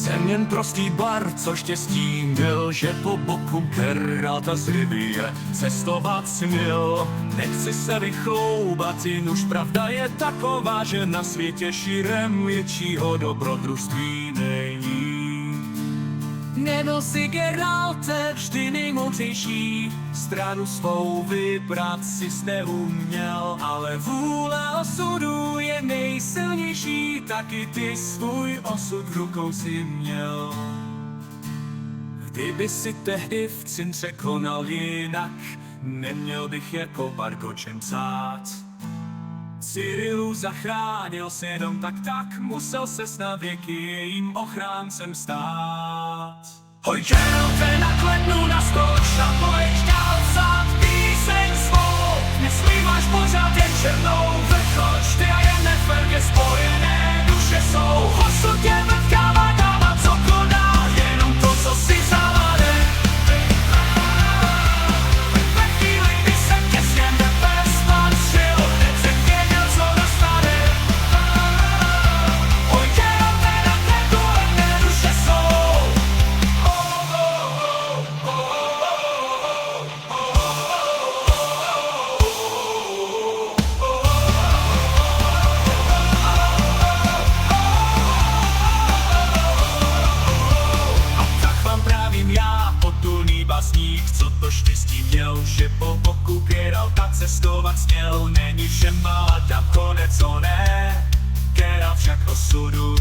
Jsem jen prostý bar, co štěstí měl, že po boku Geralta z Rivie cestovat směl. Nechci se vychloubat, jen už pravda je taková, že na světě širem většího dobrodružství není. Nebyl si Geralte vždy nejmoudřejší, stranu svou vybrat sis neuměl, ale vůle osudu je nejsilnější, taky ty svůj osud v rukou si měl. Kdyby si tehdy v Cintře konal jinak, neměl bych jako Bargo čem psát. Cyrilu zachránil si jenom tak musel ses na věky jejím ochráncem stát. Hoj Geralte, na klednu naskoč a pojď dál psát píseň svou. Nesmí máš pořád jen černou vrchoč, ty a jen Neferge spojené duše jsou. Osud tě vrtkává dávat co koná, jenom to, co si zavade. Ve chvíli, kdy se těsně nebes patřil, hned se věděl, co nastane. Hoj Geralte, na klednu ledné duše jsou. Co to štěstí měl, že po boku Geralta cestovat směl. Není všem má tam konec, o ne, Geralt však osudu